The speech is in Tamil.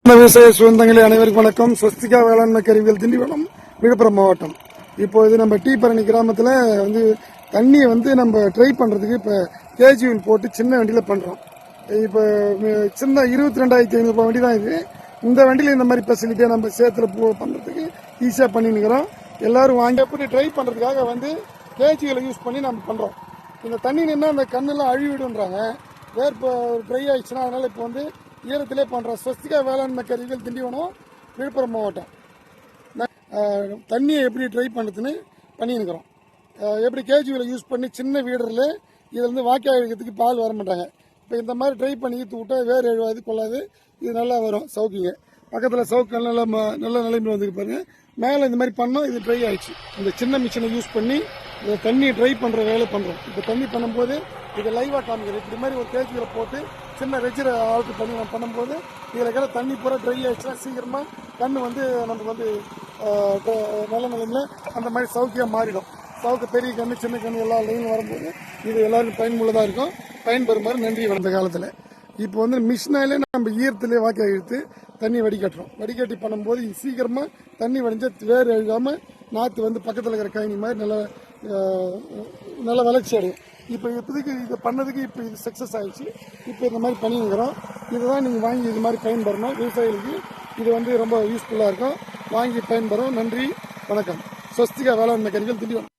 விவசாய சொந்தங்களே அனைவருக்கும் வணக்கம். ஸ்வஸ்திகா வேளாண்மை கருவிகள் திண்டிவனம் விழுப்புரம் மாவட்டம். இப்போ இது நம்ம டீபரணி கிராமத்தில் வந்து தண்ணியை வந்து நம்ம ட்ரை பண்ணுறதுக்கு இப்போ கேஜிவில் போட்டு சின்ன வண்டியில் பண்ணுறோம். இப்போ சின்ன 22,500 வண்டி தான் இது. இந்த வண்டியில் இந்த மாதிரி ஃபெசிலிட்டியாக நம்ம சேத்துல பண்ணுறதுக்கு ஈஸியாக பண்ணினுக்கிறோம். எல்லாரும் வாங்கி எப்படி ட்ரை பண்ணுறதுக்காக வந்து கேஜிகளை யூஸ் பண்ணி நம்ம பண்ணுறோம். இந்த தண்ணி நின்னா அந்த கண்ணெல்லாம் அழிவிடுன்றாங்க. வேறு ட்ரை ஆயிடுச்சுன்னா அதனால் இப்போ வந்து ஈரத்திலே பண்ணுறோம். ஸ்வஸ்திகா வேளாண்மை கருவிகள் திண்டிவனம் விழுப்புரம் மாவட்டம். தண்ணியை எப்படி ட்ரை பண்ணுறதுன்னு பண்ணியிருக்கிறோம். எப்படி கேஜிவில் யூஸ் பண்ணி சின்ன வீடரில் இதில் வந்து வாக்கியா வைக்கிறதுக்கு பால் வர மாட்டாங்க. இப்போ இந்த மாதிரி ட்ரை பண்ணி ஈத்து விட்டால் வேறு எழுவாது கொள்ளாது. இது நல்லா வரும் சவுக்குங்க. பக்கத்தில் சவுக்கு நல்ல நிலைமையில் வந்துருக்கு பாருங்க. மேலே இந்த மாதிரி பண்ணோம், இது ட்ரை ஆயிடுச்சு. இந்த சின்ன மிஷினை யூஸ் பண்ணி இதை தண்ணி ட்ரை பண்ணுற வேலை பண்ணுறோம். இப்போ தண்ணி பண்ணும்போது இதை லைவாக காமிக்கிறேன். இப்படி மாதிரி ஒரு கேஜியில் போட்டு சின்ன ரெஜிரை ஆல்ட்ரு பண்ணி நம்ம பண்ணும்போது இதில் இருக்கிற தண்ணி பூரா ட்ரை ஆயிடுச்சுன்னா சீக்கிரமாக கண் வந்து நமக்கு வந்து நல்ல நிலைமையில் அந்த மாதிரி சவுக்கியாக மாறிடும். சவுக்கு பெரிய கண்ணு சின்ன கண்ணு எல்லா லைனும் வரும்போது இது எல்லாரும் பயனுள்ளதாக இருக்கும். பயன்பெறுமாறு நன்றி. வந்த காலத்தில் இப்போ வந்து மிஷினாலே நம்ம ஈரத்திலே வாக்கியா இழுத்து தண்ணி வடிகட்டுறோம். வடிகட்டி பண்ணும்போது சீக்கிரமாக தண்ணி வடிஞ்சால் வேறு எழுதாமல் நாற்று வந்து பக்கத்தில் இருக்கிற கயனி மாதிரி நல்ல வளர்ச்சி அடையும். இப்போ இப்போதைக்கு இதை பண்ணதுக்கு இப்போ இது சக்ஸஸ் ஆகிடுச்சு. இப்போ இந்த மாதிரி பண்ணியிருக்கிறோம். இதுதான் நீங்கள் வாங்கி இது மாதிரி பயன்பெறணும். விவசாயிகளுக்கு இது வந்து ரொம்ப யூஸ்ஃபுல்லாக இருக்கும். வாங்கி பயன்பெறும். நன்றி, வணக்கம். ஸ்வஸ்திகா வேளாண்மை கருவிகள் திண்டிவனம்.